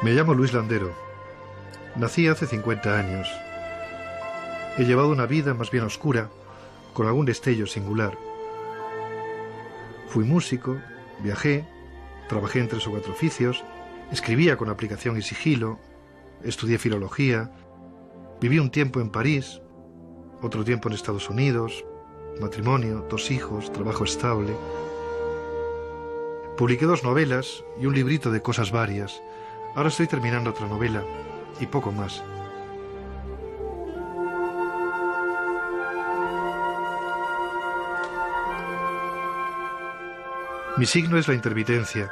Me llamo Luis Landero. Nací hace 50 años. He llevado una vida más bien oscura, con algún destello singular. Fui músico, viajé, trabajé en 3 o 4 oficios, escribía con aplicación y sigilo, estudié filología, viví un tiempo en París, otro tiempo en Estados Unidos, matrimonio, 2 hijos, trabajo estable. Publiqué 2 novelas y un librito de cosas varias. Ahora estoy terminando otra novela y poco más. Mi signo es la intermitencia.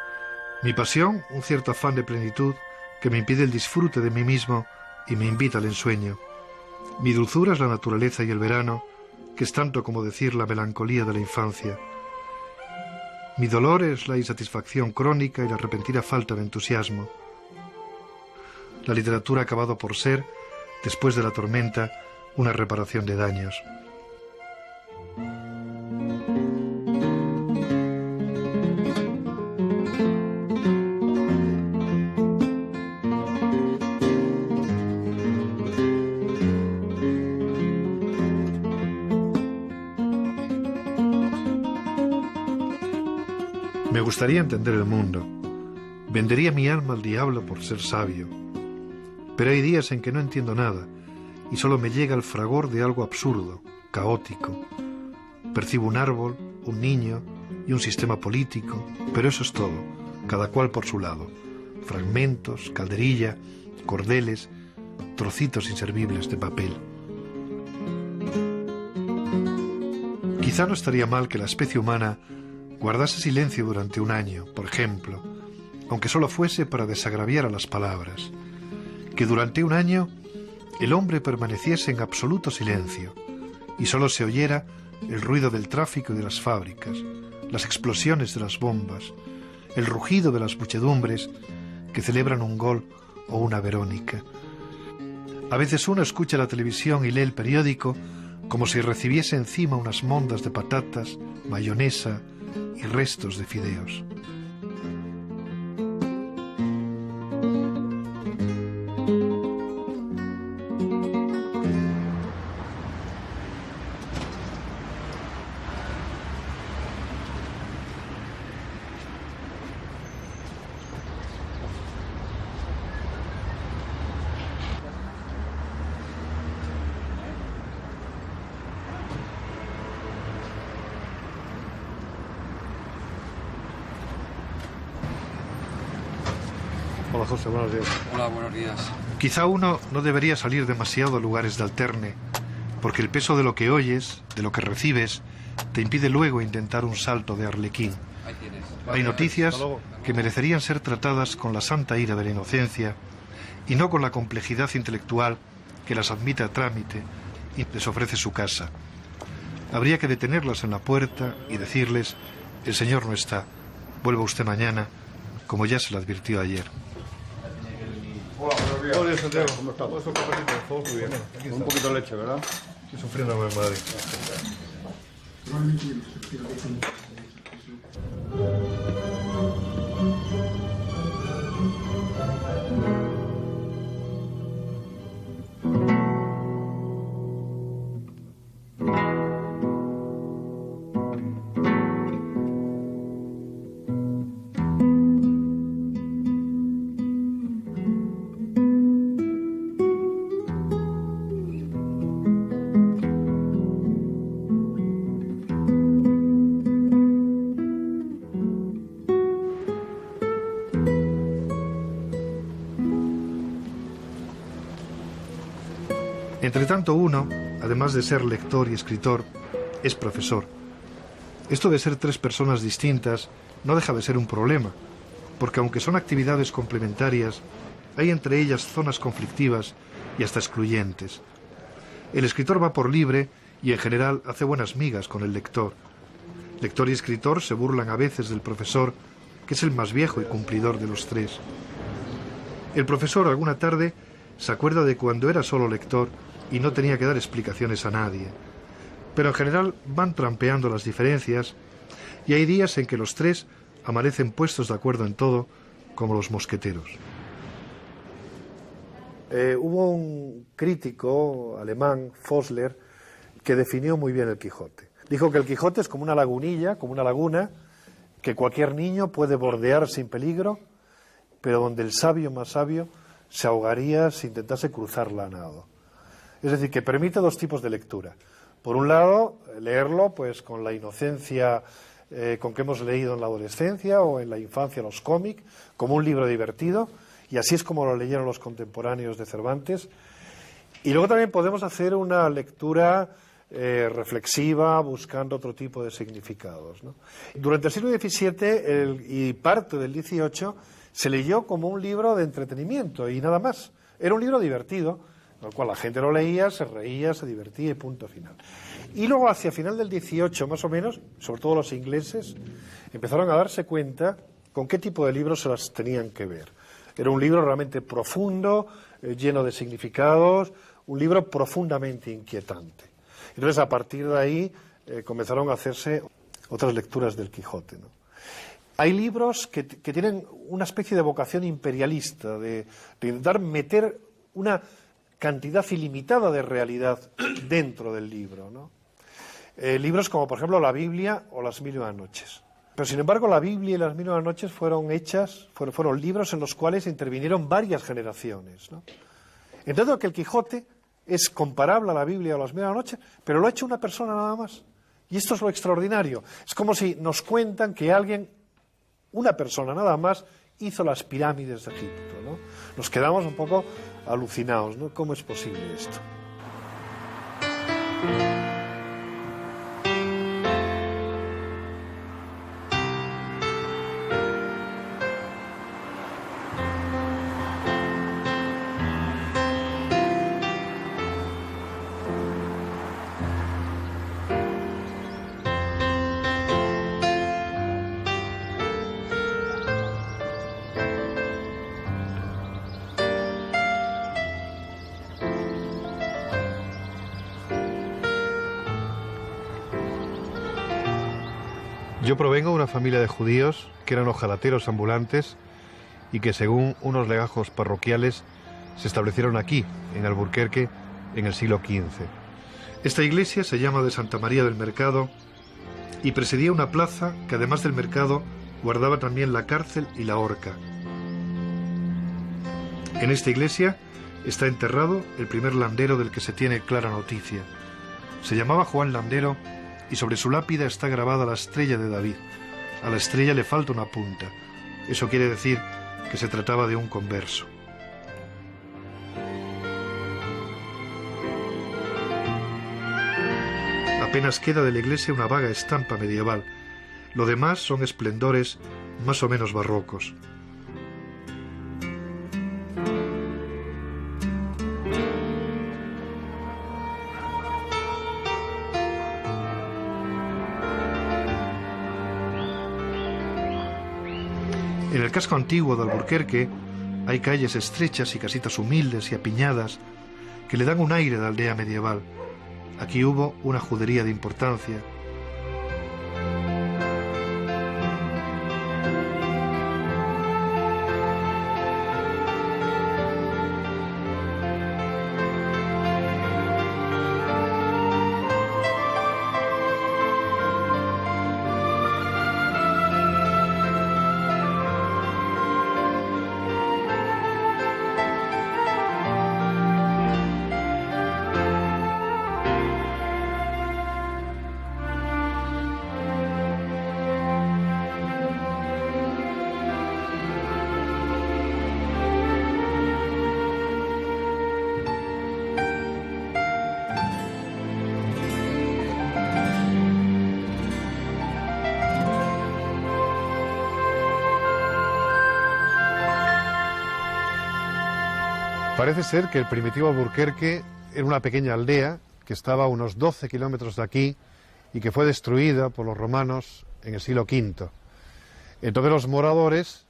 Mi pasión, un cierto afán de plenitud que me impide el disfrute de mí mismo y me invita al ensueño. Mi dulzura es la naturaleza y el verano, que es tanto como decir la melancolía de la infancia. Mi dolor es la insatisfacción crónica y la repentina falta de entusiasmo. La literatura ha acabado por ser, después de la tormenta, una reparación de daños. Me gustaría entender el mundo. Vendería mi alma al diablo por ser sabio. Pero hay días en que no entiendo nada y solo me llega el fragor de algo absurdo, caótico. Percibo un árbol, un niño y un sistema político, pero eso es todo, cada cual por su lado. Fragmentos, calderilla, cordeles, trocitos inservibles de papel. Quizá no estaría mal que la especie humana guardase silencio durante un año, por ejemplo, aunque solo fuese para desagraviar a las palabras. Que durante un año el hombre permaneciese en absoluto silencio y solo se oyera el ruido del tráfico y de las fábricas, las explosiones de las bombas, el rugido de las muchedumbres que celebran un gol o una Verónica. A veces uno escucha la televisión y lee el periódico como si recibiese encima unas mondas de patatas, mayonesa y restos de fideos. Hola José, buenos días. Hola, buenos días. Quizá uno no debería salir demasiado a lugares de alterne, porque el peso de lo que oyes, de lo que recibes, te impide luego intentar un salto de arlequín. Ahí tienes. Hay noticias que merecerían ser tratadas con la santa ira de la inocencia y no con la complejidad intelectual que las admite a trámite y les ofrece su casa. Habría que detenerlas en la puerta y decirles: el señor no está, vuelva usted mañana, como ya se le advirtió ayer. Hola, buenos días. Hola, Santiago. ¿Cómo estás? Eso, cafecito, por favor, muy bien. Con un poquito de leche, ¿verdad? Estoy sufriendo en Madrid. Entre tanto, uno, además de ser lector y escritor, es profesor. Esto de ser 3 personas distintas no deja de ser un problema, porque aunque son actividades complementarias, hay entre ellas zonas conflictivas y hasta excluyentes. El escritor va por libre y en general hace buenas migas con el lector. Lector y escritor se burlan a veces del profesor, que es el más viejo y cumplidor de los 3. El profesor alguna tarde se acuerda de cuando era solo lector y no tenía que dar explicaciones a nadie. Pero en general van trampeando las diferencias y hay días en que los 3 amanecen puestos de acuerdo en todo, como los mosqueteros. Hubo un crítico alemán, Fosler, que definió muy bien el Quijote. Dijo que el Quijote es como una lagunilla, como una laguna, que cualquier niño puede bordear sin peligro, pero donde el sabio más sabio se ahogaría si intentase cruzarla a nado. Es decir, que permite dos tipos de lectura. Por un lado, leerlo pues con la inocencia con que hemos leído en la adolescencia o en la infancia los cómics, como un libro divertido, y así es como lo leyeron los contemporáneos de Cervantes. Y luego también podemos hacer una lectura reflexiva, buscando otro tipo de significados, ¿no? Durante el siglo XVII y parte del XVIII se leyó como un libro de entretenimiento y nada más. Era un libro divertido, en el cual la gente lo leía, se reía, se divertía y punto final. Y luego hacia final del XVIII más o menos, sobre todo los ingleses, empezaron a darse cuenta con qué tipo de libros se las tenían que ver. Era un libro realmente profundo, lleno de significados, un libro profundamente inquietante. Entonces, a partir de ahí, comenzaron a hacerse otras lecturas del Quijote, ¿no? Hay libros que tienen una especie de vocación imperialista, de intentar meter una cantidad ilimitada de realidad dentro del libro, ¿no? Libros como, por ejemplo, la Biblia o las Mil y una noches. Pero, sin embargo, la Biblia y las Mil y una noches fueron libros en los cuales intervinieron varias generaciones, ¿no? Entiendo que el Quijote es comparable a la Biblia o las Mil y una noches, pero lo ha hecho una persona nada más. Y esto es lo extraordinario. Es como si nos cuentan que una persona nada más, hizo las pirámides de Egipto, ¿no? Nos quedamos un poco alucinados, ¿no? ¿Cómo es posible esto? Yo provengo de una familia de judíos que eran ojalateros ambulantes y que, según unos legajos parroquiales, se establecieron aquí, en Alburquerque, en el siglo XV. Esta iglesia se llama de Santa María del Mercado y presidía una plaza que, además del mercado, guardaba también la cárcel y la horca. En esta iglesia está enterrado el primer landero del que se tiene clara noticia. Se llamaba Juan Landero y sobre su lápida está grabada la estrella de David. A la estrella le falta una punta. Eso quiere decir que se trataba de un converso. Apenas queda de la iglesia una vaga estampa medieval. Lo demás son esplendores más o menos barrocos. En el casco antiguo de Alburquerque hay calles estrechas y casitas humildes y apiñadas que le dan un aire de aldea medieval. Aquí hubo una judería de importancia. Parece ser que el primitivo Alburquerque era una pequeña aldea que estaba a unos 12 kilómetros de aquí y que fue destruida por los romanos en el siglo V. Entonces los moradores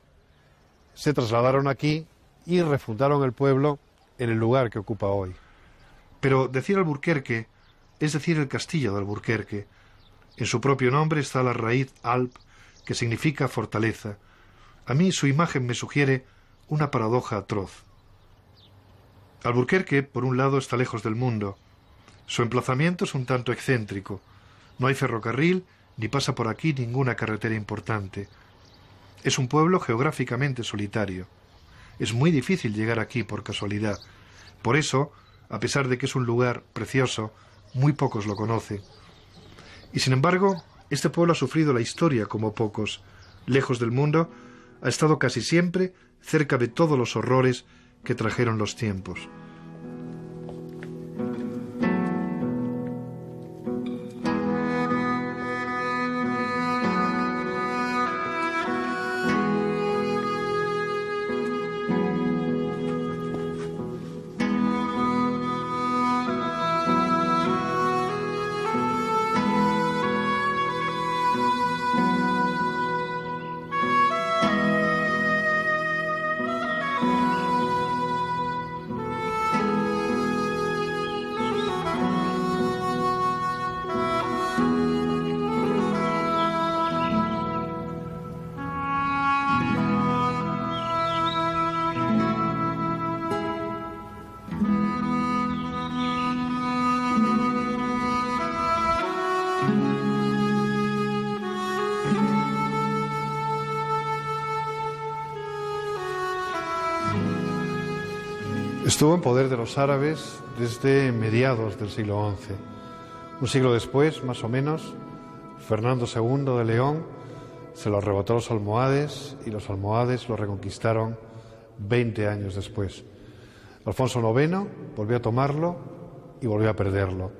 se trasladaron aquí y refundaron el pueblo en el lugar que ocupa hoy. Pero decir Alburquerque es decir el castillo de Alburquerque. En su propio nombre está la raíz alb, que significa fortaleza. A mí su imagen me sugiere una paradoja atroz. Alburquerque, por un lado, está lejos del mundo. Su emplazamiento es un tanto excéntrico. No hay ferrocarril ni pasa por aquí ninguna carretera importante. Es un pueblo geográficamente solitario. Es muy difícil llegar aquí por casualidad. Por eso, a pesar de que es un lugar precioso, muy pocos lo conocen. Y sin embargo, este pueblo ha sufrido la historia como pocos. Lejos del mundo, ha estado casi siempre cerca de todos los horrores que trajeron los tiempos. Estuvo en poder de los árabes desde mediados del siglo XI. Un siglo después, más o menos, Fernando II de León se lo arrebató a los almohades y los almohades lo reconquistaron 20 años después. Alfonso IX volvió a tomarlo y volvió a perderlo.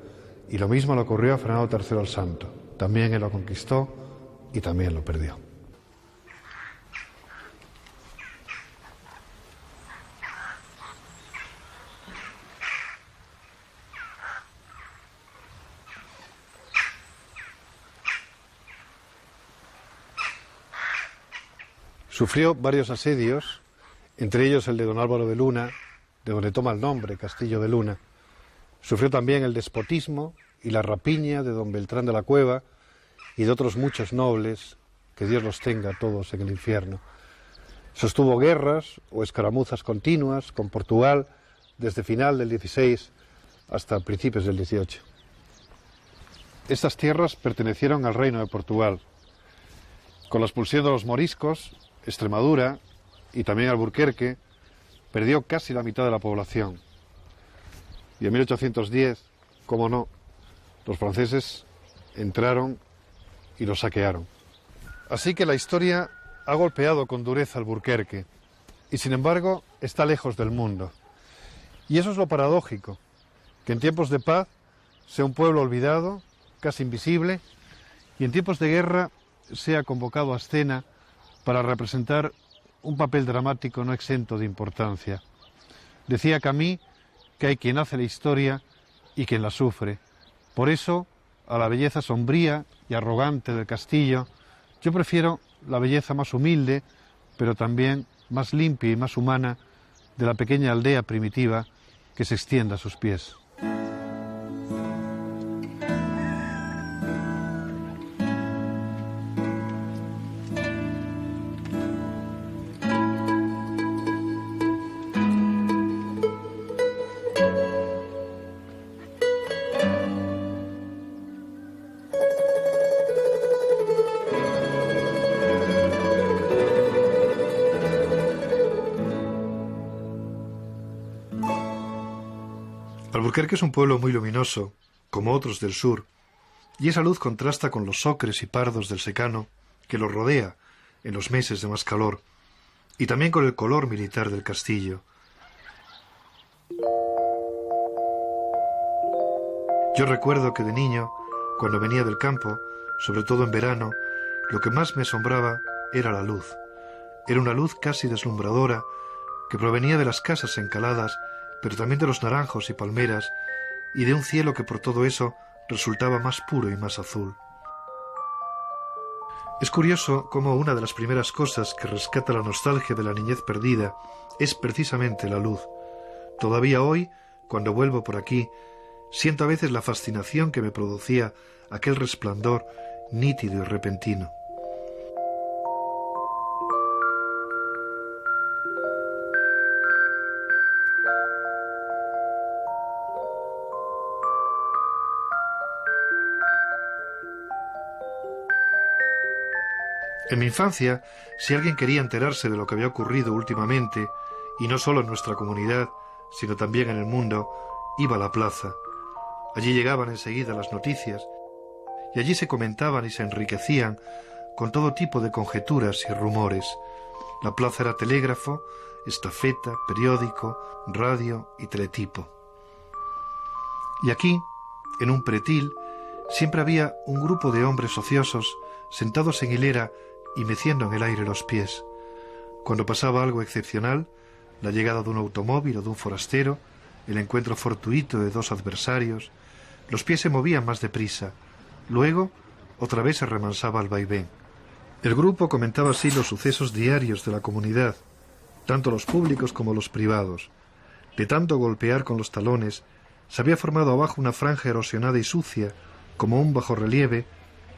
Y lo mismo le ocurrió a Fernando III el Santo. También él lo conquistó y también lo perdió. Sufrió varios asedios, entre ellos el de don Álvaro de Luna, de donde toma el nombre, Castillo de Luna. Sufrió también el despotismo y la rapiña de don Beltrán de la Cueva y de otros muchos nobles, que Dios los tenga todos en el infierno. Sostuvo guerras o escaramuzas continuas con Portugal desde final del XVI hasta principios del XVIII. Estas tierras pertenecieron al reino de Portugal. Con la expulsión de los moriscos, Extremadura y también Alburquerque perdió casi la mitad de la población. Y en 1810, cómo no, los franceses entraron y lo saquearon. Así que la historia ha golpeado con dureza Alburquerque y sin embargo está lejos del mundo. Y eso es lo paradójico, que en tiempos de paz sea un pueblo olvidado, casi invisible, y en tiempos de guerra sea convocado a escena para representar un papel dramático no exento de importancia. Decía Camus que hay quien hace la historia y quien la sufre. Por eso, a la belleza sombría y arrogante del castillo, yo prefiero la belleza más humilde, pero también más limpia y más humana de la pequeña aldea primitiva que se extiende a sus pies. Alburquerque es un pueblo muy luminoso, como otros del sur, y esa luz contrasta con los ocres y pardos del secano que lo rodea en los meses de más calor, y también con el color militar del castillo. Yo recuerdo que de niño, cuando venía del campo, sobre todo en verano, lo que más me asombraba era la luz. Era una luz casi deslumbradora que provenía de las casas encaladas, pero también de los naranjos y palmeras, y de un cielo que por todo eso resultaba más puro y más azul. Es curioso cómo una de las primeras cosas que rescata la nostalgia de la niñez perdida es precisamente la luz. Todavía hoy, cuando vuelvo por aquí, siento a veces la fascinación que me producía aquel resplandor nítido y repentino. En mi infancia, si alguien quería enterarse de lo que había ocurrido últimamente, y no solo en nuestra comunidad, sino también en el mundo, iba a la plaza. Allí llegaban enseguida las noticias, y allí se comentaban y se enriquecían con todo tipo de conjeturas y rumores. La plaza era telégrafo, estafeta, periódico, radio y teletipo. Y aquí, en un pretil, siempre había un grupo de hombres ociosos sentados en hilera y meciendo en el aire los pies. Cuando pasaba algo excepcional, la llegada de un automóvil o de un forastero, el encuentro fortuito de dos adversarios, los pies se movían más deprisa. Luego, otra vez se remansaba el vaivén. El grupo comentaba así los sucesos diarios de la comunidad, tanto los públicos como los privados. De tanto golpear con los talones, se había formado abajo una franja erosionada y sucia, como un bajorrelieve,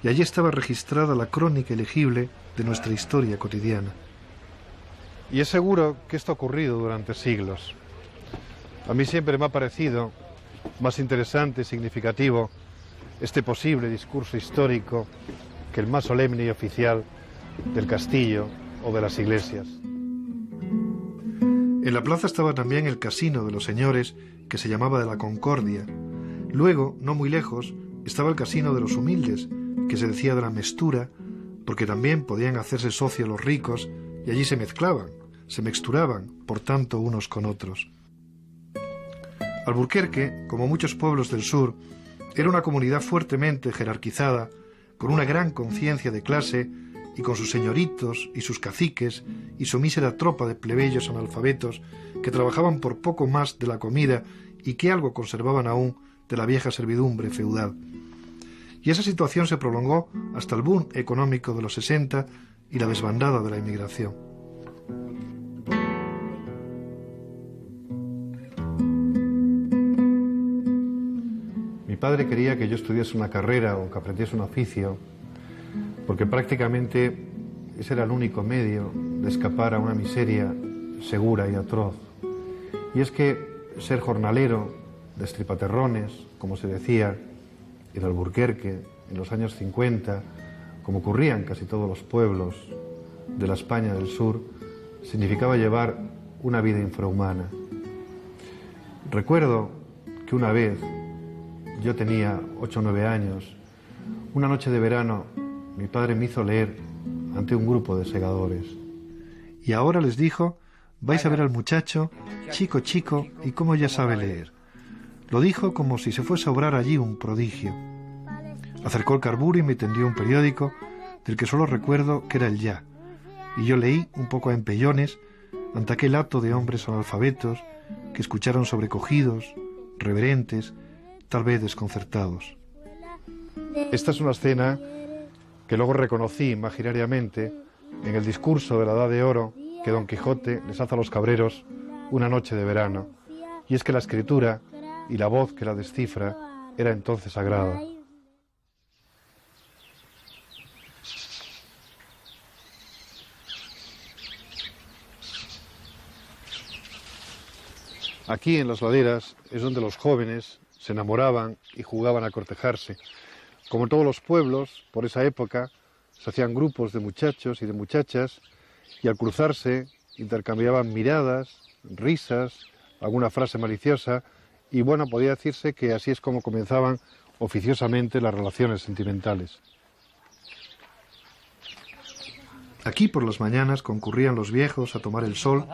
y allí estaba registrada la crónica ilegible de nuestra historia cotidiana. Y es seguro que esto ha ocurrido durante siglos. A mí siempre me ha parecido más interesante y significativo este posible discurso histórico que el más solemne y oficial del castillo o de las iglesias. En la plaza estaba también el casino de los señores, que se llamaba de la Concordia. Luego, no muy lejos, estaba el casino de los humildes, que se decía de la Mestura, porque también podían hacerse socios los ricos, y allí se mezclaban, se mixturaban, por tanto, unos con otros. Alburquerque, como muchos pueblos del sur, era una comunidad fuertemente jerarquizada, con una gran conciencia de clase y con sus señoritos y sus caciques y su mísera tropa de plebeyos analfabetos que trabajaban por poco más de la comida y que algo conservaban aún de la vieja servidumbre feudal. Y esa situación se prolongó hasta el boom económico de los 60 y la desbandada de la inmigración. Mi padre quería que yo estudiase una carrera o que aprendiese un oficio, porque prácticamente ese era el único medio de escapar a una miseria segura y atroz. Y es que ser jornalero, destripaterrones, como se decía en Alburquerque en los años 50, como ocurría en casi todos los pueblos de la España del sur, significaba llevar una vida infrahumana. Recuerdo que una vez, yo tenía 8 o 9 años, una noche de verano, mi padre me hizo leer ante un grupo de segadores. Y ahora les dijo: vais a ver al muchacho, chico, y cómo ya sabe leer. Lo dijo como si se fuese a obrar allí un prodigio. Acercó el carburo y me tendió un periódico del que solo recuerdo que era el Ya. Y yo leí un poco a empellones ante aquel hato de hombres analfabetos que escucharon sobrecogidos, reverentes, tal vez desconcertados. Esta es una escena que luego reconocí imaginariamente en el discurso de la Edad de Oro que Don Quijote les hace a los cabreros una noche de verano. Y es que la escritura y la voz que la descifra era entonces sagrada. Aquí en las laderas es donde los jóvenes se enamoraban y jugaban a cortejarse. Como en todos los pueblos, por esa época, se hacían grupos de muchachos y de muchachas y al cruzarse intercambiaban miradas, risas, alguna frase maliciosa y bueno, podía decirse que así es como comenzaban oficiosamente las relaciones sentimentales. Aquí por las mañanas concurrían los viejos a tomar el sol,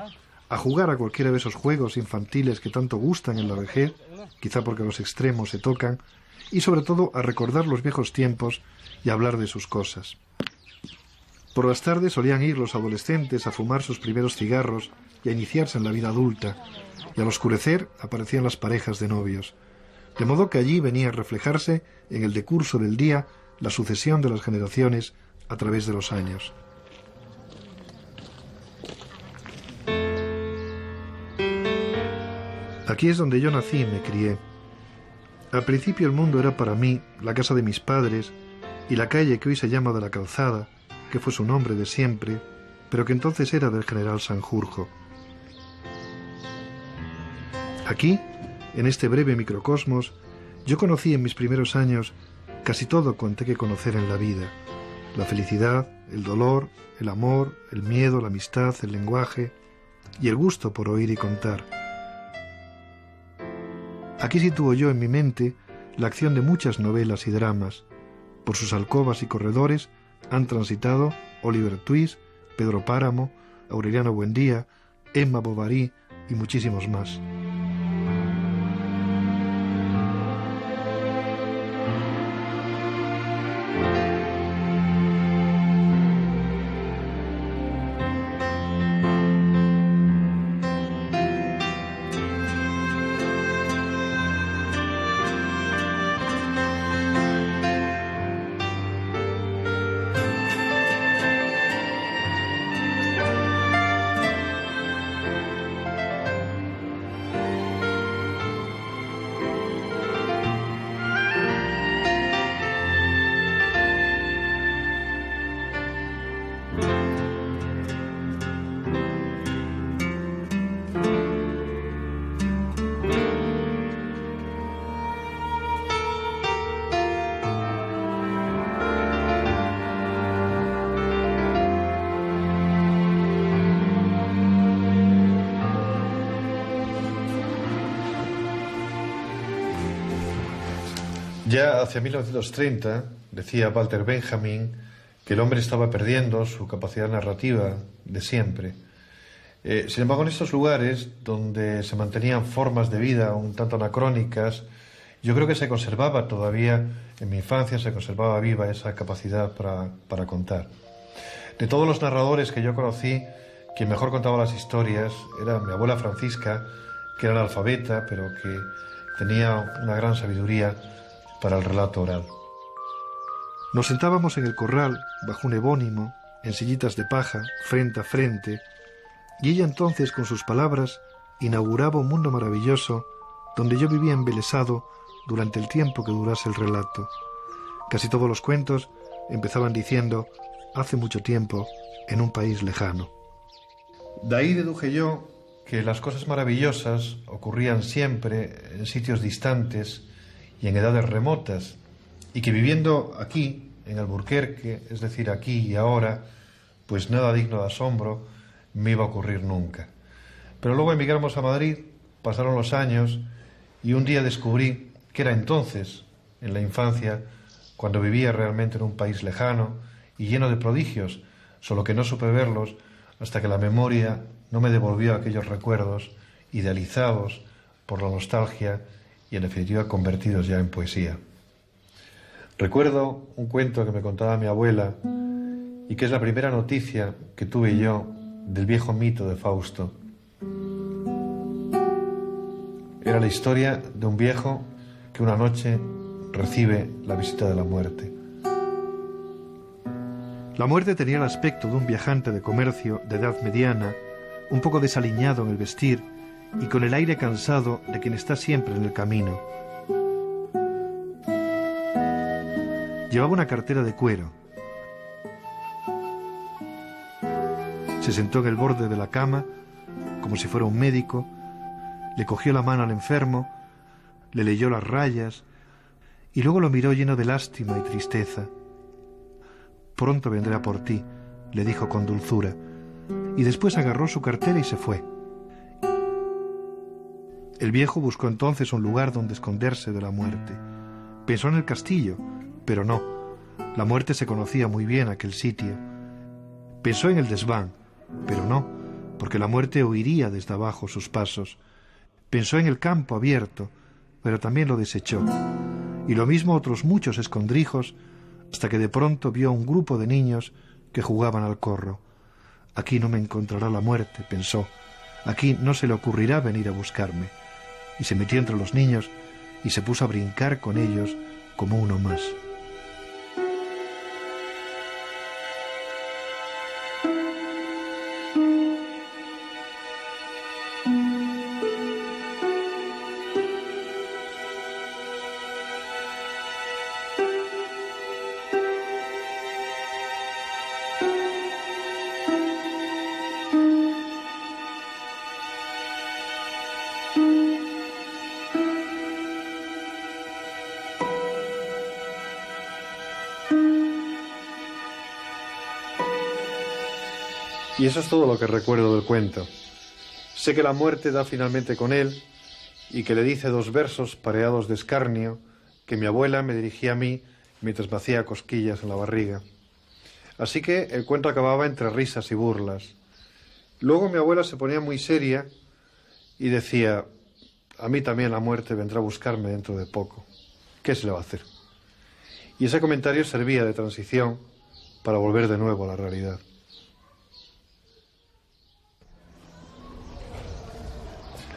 a jugar a cualquiera de esos juegos infantiles que tanto gustan en la vejez, quizá porque los extremos se tocan, y sobre todo a recordar los viejos tiempos y a hablar de sus cosas. Por las tardes solían ir los adolescentes a fumar sus primeros cigarros y a iniciarse en la vida adulta, y al oscurecer aparecían las parejas de novios, de modo que allí venía a reflejarse en el decurso del día la sucesión de las generaciones a través de los años. Aquí es donde yo nací y me crié. Al principio el mundo era para mí la casa de mis padres y la calle que hoy se llama de la Calzada, que fue su nombre de siempre, pero que entonces era del general Sanjurjo. Aquí, en este breve microcosmos, yo conocí en mis primeros años casi todo cuanto hay que conocer en la vida. La felicidad, el dolor, el amor, el miedo, la amistad, el lenguaje y el gusto por oír y contar. Aquí sitúo yo en mi mente la acción de muchas novelas y dramas. Por sus alcobas y corredores han transitado Oliver Twist, Pedro Páramo, Aureliano Buendía, Emma Bovary y muchísimos más. Ya hacia 1930 decía Walter Benjamin que el hombre estaba perdiendo su capacidad narrativa de siempre. Sin embargo, en estos lugares donde se mantenían formas de vida un tanto anacrónicas, yo creo que se conservaba todavía, en mi infancia se conservaba viva esa capacidad para contar. De todos los narradores que yo conocí, quien mejor contaba las historias era mi abuela Francisca, que era analfabeta, pero que tenía una gran sabiduría para el relato oral. Nos sentábamos en el corral, bajo un ebónimo, en sillitas de paja, frente a frente, y ella entonces, con sus palabras, inauguraba un mundo maravilloso donde yo vivía embelesado durante el tiempo que durase el relato. Casi todos los cuentos empezaban diciendo «hace mucho tiempo, en un país lejano». De ahí deduje yo que las cosas maravillosas ocurrían siempre en sitios distantes y en edades remotas, y que viviendo aquí, en Alburquerque, es decir, aquí y ahora, pues nada digno de asombro me iba a ocurrir nunca. Pero luego emigramos a Madrid, pasaron los años, y un día descubrí que era entonces, en la infancia, cuando vivía realmente en un país lejano y lleno de prodigios, solo que no supe verlos hasta que la memoria no me devolvió aquellos recuerdos idealizados por la nostalgia y en definitiva convertidos ya en poesía. Recuerdo un cuento que me contaba mi abuela y que es la primera noticia que tuve yo del viejo mito de Fausto. Era la historia de un viejo que una noche recibe la visita de la muerte. La muerte tenía el aspecto de un viajante de comercio de edad mediana, un poco desaliñado en el vestir y con el aire cansado de quien está siempre en el camino. Llevaba una cartera de cuero. Se sentó en el borde de la cama, como si fuera un médico, le cogió la mano al enfermo, le leyó las rayas y luego lo miró lleno de lástima y tristeza. «Pronto vendré a por ti», le dijo con dulzura, y después agarró su cartera y se fue. El viejo buscó entonces un lugar donde esconderse de la muerte. Pensó en el castillo, pero no. La muerte se conocía muy bien aquel sitio. Pensó en el desván, pero no, porque la muerte oiría desde abajo sus pasos. Pensó en el campo abierto, pero también lo desechó. Y lo mismo otros muchos escondrijos, hasta que de pronto vio un grupo de niños que jugaban al corro. «Aquí no me encontrará la muerte», pensó. «Aquí no se le ocurrirá venir a buscarme». Y se metió entre los niños y se puso a brincar con ellos como uno más. Y eso es todo lo que recuerdo del cuento. Sé que la muerte da finalmente con él y que le dice 2 versos pareados de escarnio que mi abuela me dirigía a mí mientras me hacía cosquillas en la barriga. Así que el cuento acababa entre risas y burlas. Luego mi abuela se ponía muy seria y decía: a mí también la muerte vendrá a buscarme dentro de poco. ¿Qué se le va a hacer? Y ese comentario servía de transición para volver de nuevo a la realidad.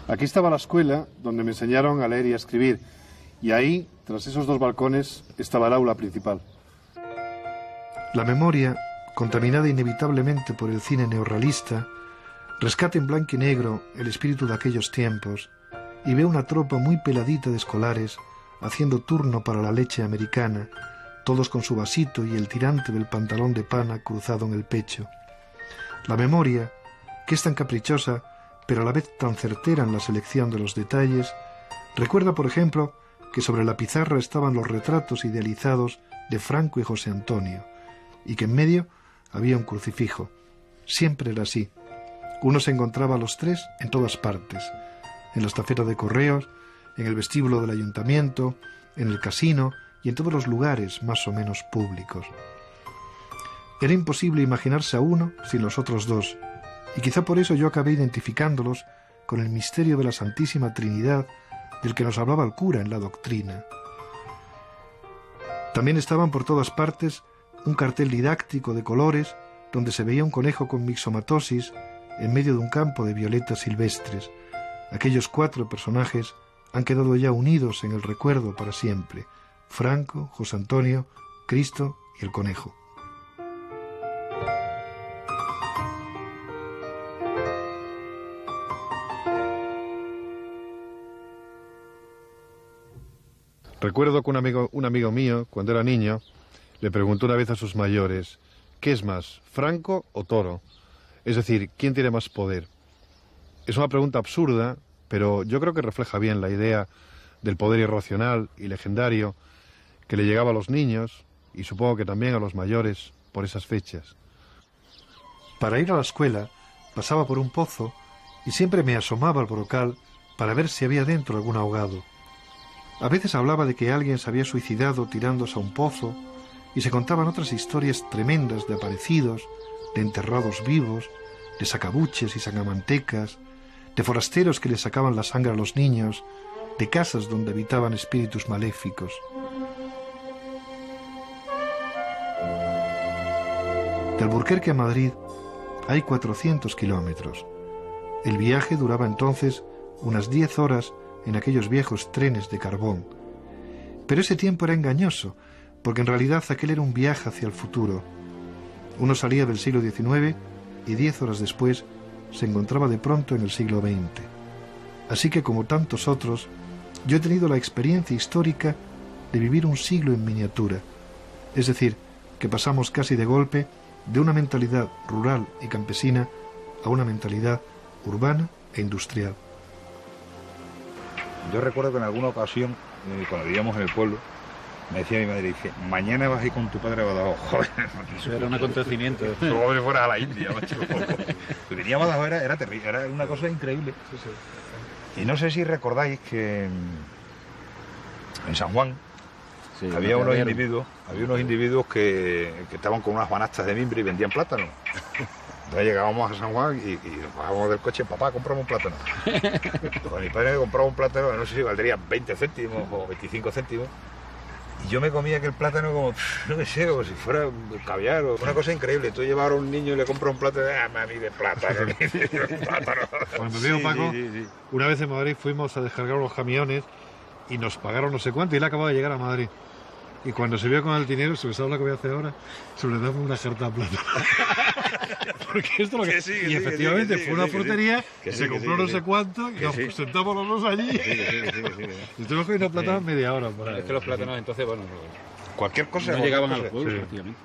Aquí estaba la escuela donde me enseñaron a leer y a escribir, y ahí, tras esos 2 balcones, estaba el aula principal. La memoria, contaminada inevitablemente por el cine neorrealista, rescata en blanco y negro el espíritu de aquellos tiempos y ve una tropa muy peladita de escolares haciendo turno para la leche americana, todos con su vasito y el tirante del pantalón de pana cruzado en el pecho. La memoria, que es tan caprichosa, pero a la vez tan certera en la selección de los detalles, recuerda, por ejemplo, que sobre la pizarra estaban los retratos idealizados de Franco y José Antonio, y que en medio había un crucifijo. Siempre era así. Uno se encontraba a los 3 en todas partes, en la estafeta de correos, en el vestíbulo del ayuntamiento, en el casino y en todos los lugares más o menos públicos. Era imposible imaginarse a uno sin los otros 2, y quizá por eso yo acabé identificándolos con el misterio de la Santísima Trinidad del que nos hablaba el cura en la doctrina. También estaban por todas partes un cartel didáctico de colores donde se veía un conejo con mixomatosis en medio de un campo de violetas silvestres. Aquellos 4 personajes han quedado ya unidos en el recuerdo para siempre: Franco, José Antonio, Cristo y el conejo. Recuerdo que un amigo mío, cuando era niño, le preguntó una vez a sus mayores: ¿qué es más, Franco o Toro? Es decir, ¿quién tiene más poder? Es una pregunta absurda, pero yo creo que refleja bien la idea del poder irracional y legendario que le llegaba a los niños, y supongo que también a los mayores, por esas fechas. Para ir a la escuela pasaba por un pozo y siempre me asomaba al brocal para ver si había dentro algún ahogado. A veces hablaba de que alguien se había suicidado tirándose a un pozo, y se contaban otras historias tremendas de aparecidos, de enterrados vivos, de sacabuches y sangamantecas, de forasteros que le sacaban la sangre a los niños, de casas donde habitaban espíritus maléficos. De Alburquerque a Madrid hay 400 kilómetros. El viaje duraba entonces unas 10 horas en aquellos viejos trenes de carbón. Pero ese tiempo era engañoso, porque en realidad aquel era un viaje hacia el futuro. Uno salía del siglo XIX y 10 horas después se encontraba de pronto en el siglo XX. Así que, como tantos otros, yo he tenido la experiencia histórica de vivir un siglo en miniatura. Es decir, que pasamos casi de golpe de una mentalidad rural y campesina a una mentalidad urbana e industrial. Yo recuerdo que en alguna ocasión, cuando vivíamos en el pueblo, me decía mi madre, dice, mañana vas a ir con tu padre a Badajoz. Joder, eso era un acontecimiento. Como si fueras a la India, macho. Venía a Badajoz, era terrible, era una cosa increíble. Sí, sí. Y no sé si recordáis que en San Juan había unos individuos que estaban con unas banastas de mimbre y vendían plátanos. Entonces llegábamos a San Juan y nos bajábamos del coche: papá, cómprame un plátano. Pues mi padre me compraba un plátano, no sé si valdría 20 céntimos o 25 céntimos. Y yo me comía aquel plátano como, no me sé, como si fuera caviar o una cosa increíble. Tú llevabas a un niño y le compras un plátano, mami, de plátano, plátano. Pues me digo, Paco, una vez en Madrid fuimos a descargar unos camiones y nos pagaron no sé cuánto y él acababa de llegar a Madrid. Y cuando se vio con el dinero, se sabe lo que voy a hacer ahora, se le daba una jarta de plátano. Porque esto lo que... Y efectivamente fue una frutería, se compró no sé cuánto y nos sentamos los dos allí. Y tuvimos que ir a plátano media hora. Es que los plátanos entonces, bueno, cualquier cosa. No llegaban al pueblo, prácticamente.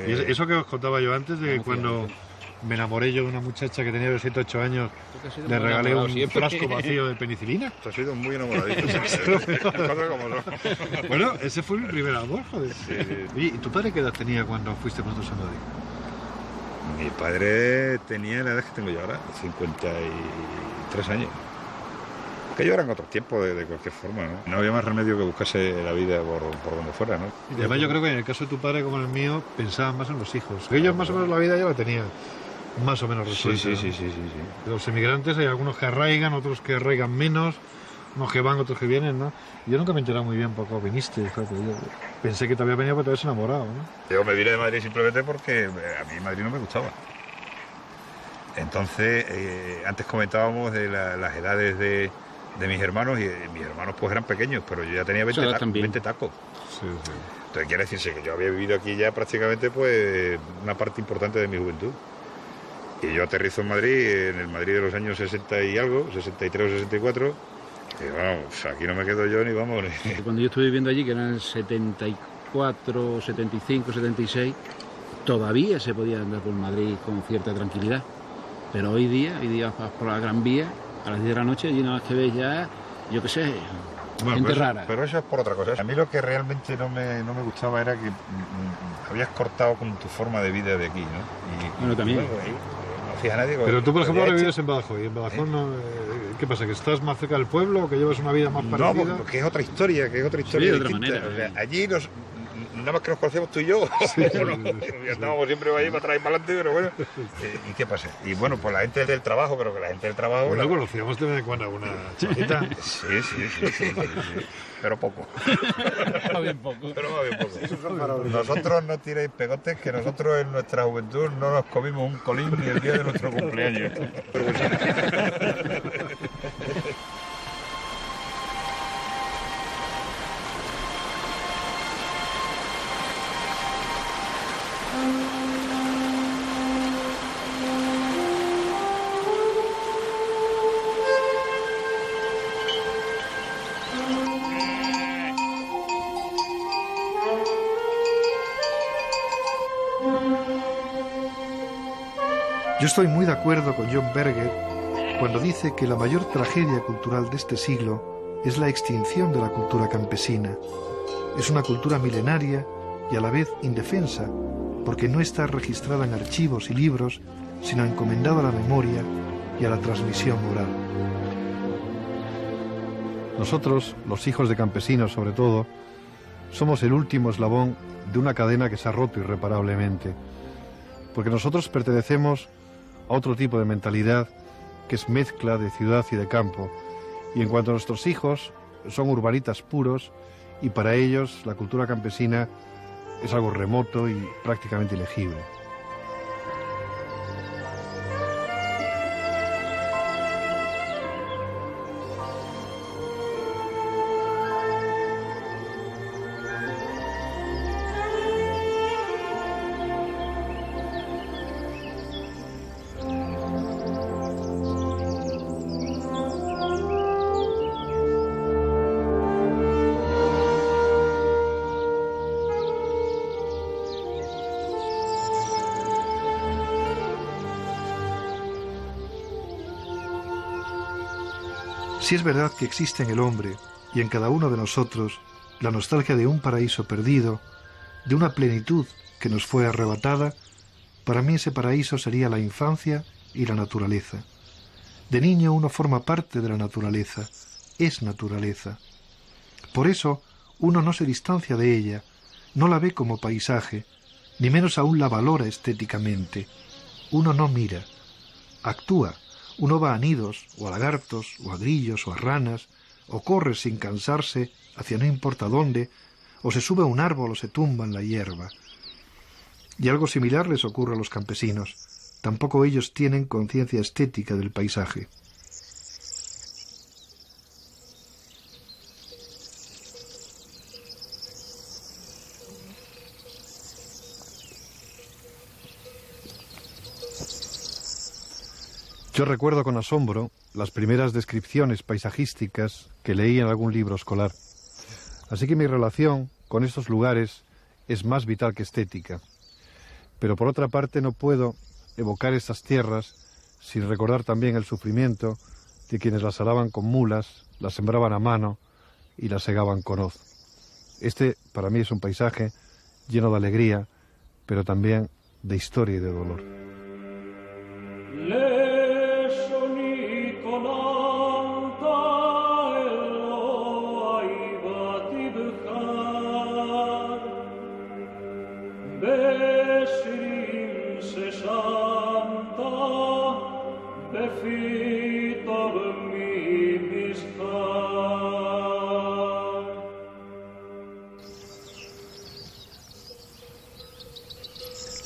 Y eso que os contaba yo antes, de cuando me enamoré yo de una muchacha que tenía 108 años, le regalé un frasco vacío de penicilina. Tú has sido muy enamoradito. Bueno, ese fue mi primer amor, joder. Sí. Oye, ¿y tu padre qué edad tenía cuando fuiste con nosotros a Madrid? Mi padre tenía la edad que tengo yo ahora, 53 años. Aquello eran otros tiempos de cualquier forma, ¿no? No había más remedio que buscarse la vida por donde fuera, ¿no? Y además yo creo que en el caso de tu padre como en el mío pensaban más en los hijos. Ellos más o menos la vida ya la tenían más o menos resuelta. Sí. Los emigrantes hay algunos que arraigan, otros que arraigan menos, unos que van, otros que vienen, ¿no? Yo nunca me he enterado muy bien por qué viniste, fíjate, yo pensé que te había venido porque te habías enamorado, ¿no? Yo me vine de Madrid simplemente porque a mí Madrid no me gustaba. Entonces, antes comentábamos de las edades de mis hermanos, y mis hermanos pues eran pequeños, pero yo ya tenía 20 tacos. Sí. Entonces quiere decirse que yo había vivido aquí ya prácticamente pues una parte importante de mi juventud. Y yo aterrizo en Madrid, en el Madrid de los años 60 y algo, 63 o 64, y vamos, aquí no me quedo yo ni vamos. Cuando yo estuve viviendo allí, que eran el 74, 75, 76, todavía se podía andar por Madrid con cierta tranquilidad. Pero hoy día vas por la Gran Vía, a las 10 de la noche, y nada más que ves ya, yo qué sé, gente rara. Pero eso es por otra cosa. A mí lo que realmente no me gustaba era que habías cortado con tu forma de vida de aquí, ¿no? Bueno, también. No fija nadie. Pero tú, por ejemplo, ahora vives en Badajoz, y en Badajoz no, ¿qué pasa? ¿Que estás más cerca del pueblo o que llevas una vida más parecida? No, porque es otra historia, Sí, de otra manera. O sea, allí nada más que nos conocemos tú y yo. Ya estábamos siempre allí para atrás y para adelante, pero bueno. ¿Y qué pasa? Y bueno, pues la gente del trabajo, pero que la gente del trabajo... Bueno, conocíamos de vez en cuando alguna chavita. Sí. Pero poco. Va bien poco. Pero va bien poco. Nosotros no tiréis pegotes, que nosotros en nuestra juventud no nos comimos un colín ni el día de nuestro cumpleaños. Yo estoy muy de acuerdo con John Berger cuando dice que la mayor tragedia cultural de este siglo es la extinción de la cultura campesina. Es una cultura milenaria y a la vez indefensa, porque no está registrada en archivos y libros, sino encomendada a la memoria y a la transmisión oral. Nosotros, los hijos de campesinos sobre todo, somos el último eslabón de una cadena que se ha roto irreparablemente, porque nosotros pertenecemos a otro tipo de mentalidad que es mezcla de ciudad y de campo, y en cuanto a nuestros hijos, son urbanitas puros, y para ellos la cultura campesina es algo remoto y prácticamente ilegible. Si es verdad que existe en el hombre y en cada uno de nosotros la nostalgia de un paraíso perdido, de una plenitud que nos fue arrebatada, para mí ese paraíso sería la infancia y la naturaleza. De niño uno forma parte de la naturaleza, es naturaleza. Por eso uno no se distancia de ella, no la ve como paisaje, ni menos aún la valora estéticamente. Uno no mira, actúa. Uno va a nidos, o a lagartos, o a grillos, o a ranas, o corre sin cansarse hacia no importa dónde, o se sube a un árbol o se tumba en la hierba. Y algo similar les ocurre a los campesinos. Tampoco ellos tienen conciencia estética del paisaje. Yo recuerdo con asombro las primeras descripciones paisajísticas que leí en algún libro escolar. Así que mi relación con estos lugares es más vital que estética. Pero por otra parte no puedo evocar estas tierras sin recordar también el sufrimiento de quienes las araban con mulas, las sembraban a mano y las segaban con hoz. Este para mí es un paisaje lleno de alegría, pero también de historia y de dolor.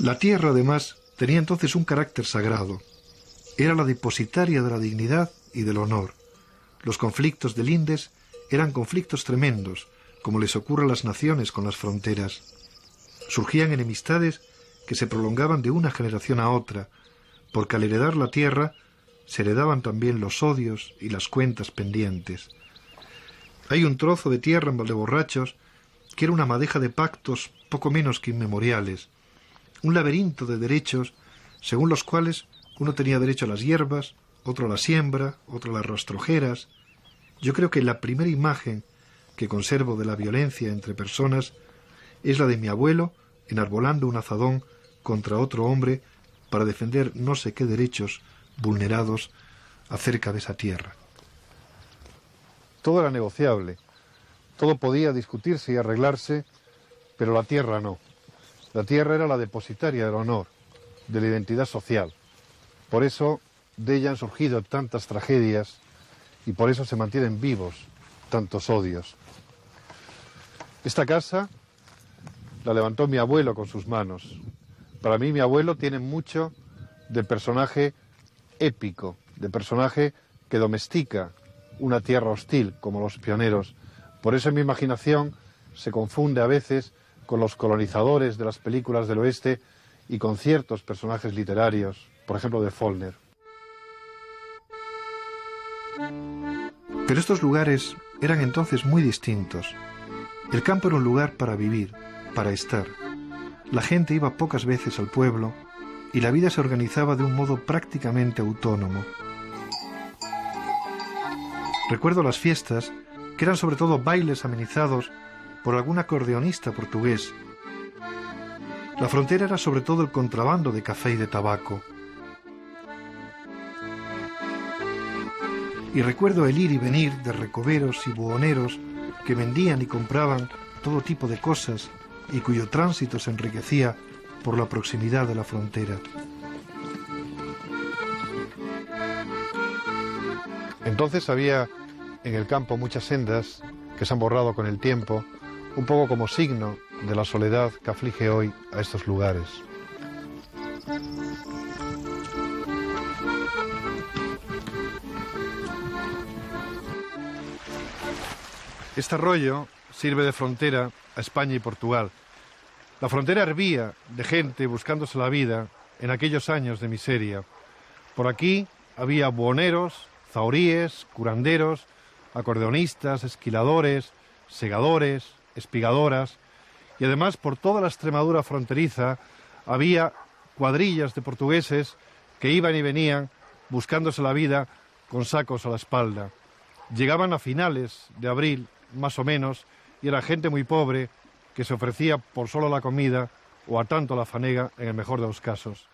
La tierra, además, tenía entonces un carácter sagrado. Era la depositaria de la dignidad y del honor. Los conflictos de lindes eran conflictos tremendos, como les ocurre a las naciones con las fronteras. Surgían enemistades que se prolongaban de una generación a otra, porque al heredar la tierra se heredaban también los odios y las cuentas pendientes. Hay un trozo de tierra en Valdeborrachos que era una madeja de pactos poco menos que inmemoriales, un laberinto de derechos según los cuales uno tenía derecho a las hierbas, otro a la siembra, otro a las rastrojeras. Yo creo que la primera imagen que conservo de la violencia entre personas es la de mi abuelo enarbolando un azadón contra otro hombre para defender no sé qué derechos vulnerados acerca de esa tierra. Todo era negociable, todo podía discutirse y arreglarse, pero la tierra no. La tierra era la depositaria del honor, de la identidad social. Por eso de ella han surgido tantas tragedias y por eso se mantienen vivos tantos odios. Esta casa la levantó mi abuelo con sus manos. Para mí mi abuelo tiene mucho de personaje épico, de personaje que domestica una tierra hostil como los pioneros. Por eso en mi imaginación se confunde a veces con los colonizadores de las películas del oeste y con ciertos personajes literarios, por ejemplo de Faulkner. Pero estos lugares eran entonces muy distintos. El campo era un lugar para vivir, para estar. La gente iba pocas veces al pueblo y la vida se organizaba de un modo prácticamente autónomo. Recuerdo las fiestas, que eran sobre todo bailes amenizados por algún acordeonista portugués. La frontera era sobre todo el contrabando de café y de tabaco. Y recuerdo el ir y venir de recoveros y buhoneros que vendían y compraban todo tipo de cosas y cuyo tránsito se enriquecía por la proximidad de la frontera. Entonces había en el campo muchas sendas que se han borrado con el tiempo, un poco como signo de la soledad que aflige hoy a estos lugares. Este arroyo sirve de frontera a España y Portugal. La frontera hervía de gente buscándose la vida en aquellos años de miseria. Por aquí había buhoneros, zahoríes, curanderos, acordeonistas, esquiladores, segadores, espigadoras, y además por toda la Extremadura fronteriza había cuadrillas de portugueses que iban y venían buscándose la vida con sacos a la espalda. Llegaban a finales de abril, más o menos, y era gente muy pobre que se ofrecía por solo la comida o a tanto la fanega en el mejor de los casos.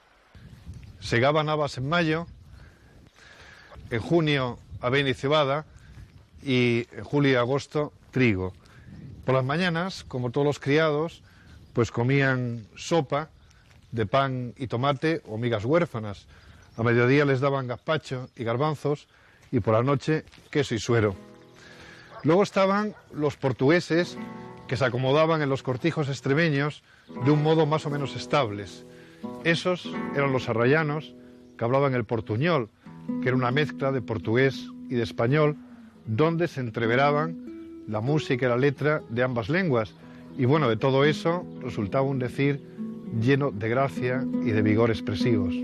Segaban habas en mayo, en junio avena y cebada y en julio y agosto trigo. Por las mañanas, como todos los criados, pues comían sopa de pan y tomate o migas huérfanas. A mediodía les daban gazpacho y garbanzos y por la noche queso y suero. Luego estaban los portugueses que se acomodaban en los cortijos extremeños de un modo más o menos estables. Esos eran los arrayanos que hablaban el portuñol, que era una mezcla de portugués y de español, donde se entreveraban la música y la letra de ambas lenguas. Y bueno, de todo eso resultaba un decir lleno de gracia y de vigor expresivos.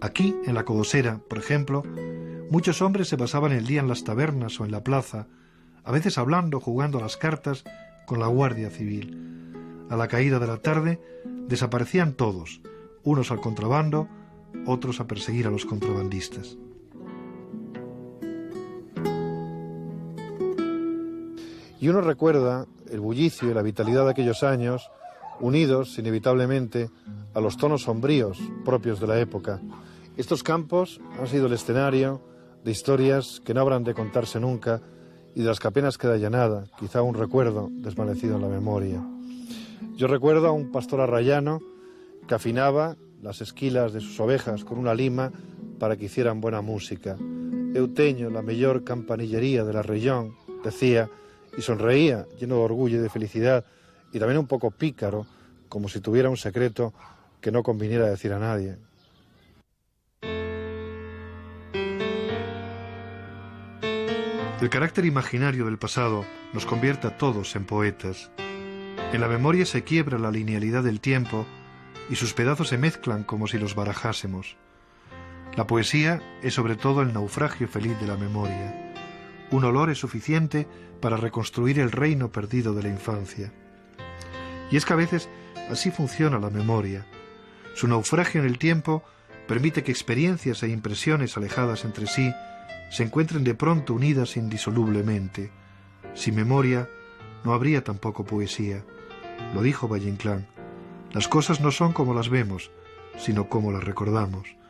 Aquí, en la Codosera, por ejemplo, muchos hombres se pasaban el día en las tabernas o en la plaza, a veces hablando, jugando a las cartas con la Guardia Civil. A la caída de la tarde desaparecían todos, unos al contrabando, otros a perseguir a los contrabandistas. Y uno recuerda el bullicio y la vitalidad de aquellos años unidos inevitablemente a los tonos sombríos propios de la época. Estos campos han sido el escenario de historias que no habrán de contarse nunca y de las que apenas queda ya nada, quizá un recuerdo desvanecido en la memoria. Yo recuerdo a un pastor arrayano que afinaba las esquilas de sus ovejas con una lima para que hicieran buena música. Eu teño la mellor campanillería de la región, decía, y sonreía, lleno de orgullo y de felicidad, y también un poco pícaro, como si tuviera un secreto que no conviniera decir a nadie. El carácter imaginario del pasado nos convierte a todos en poetas. En la memoria se quiebra la linealidad del tiempo y sus pedazos se mezclan como si los barajásemos. La poesía es sobre todo el naufragio feliz de la memoria. Un olor es suficiente para reconstruir el reino perdido de la infancia. Y es que a veces así funciona la memoria. Su naufragio en el tiempo permite que experiencias e impresiones alejadas entre sí se encuentren de pronto unidas indisolublemente. Sin memoria no habría tampoco poesía. Lo dijo Valle Inclán. Las cosas no son como las vemos, sino como las recordamos.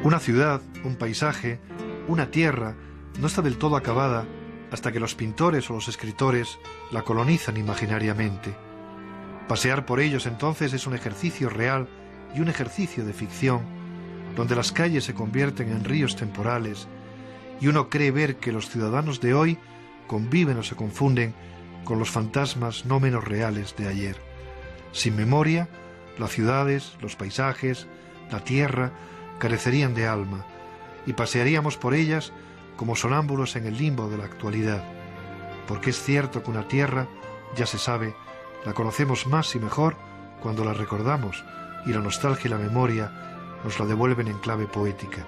Una ciudad, un paisaje, una tierra no está del todo acabada hasta que los pintores o los escritores la colonizan imaginariamente. Pasear por ellos entonces es un ejercicio real y un ejercicio de ficción, donde las calles se convierten en ríos temporales y uno cree ver que los ciudadanos de hoy conviven o se confunden con los fantasmas no menos reales de ayer. Sin memoria, las ciudades, los paisajes, la tierra carecerían de alma y pasearíamos por ellas como sonámbulos en el limbo de la actualidad, porque es cierto que una tierra, ya se sabe, la conocemos más y mejor cuando la recordamos y la nostalgia y la memoria nos la devuelven en clave poética.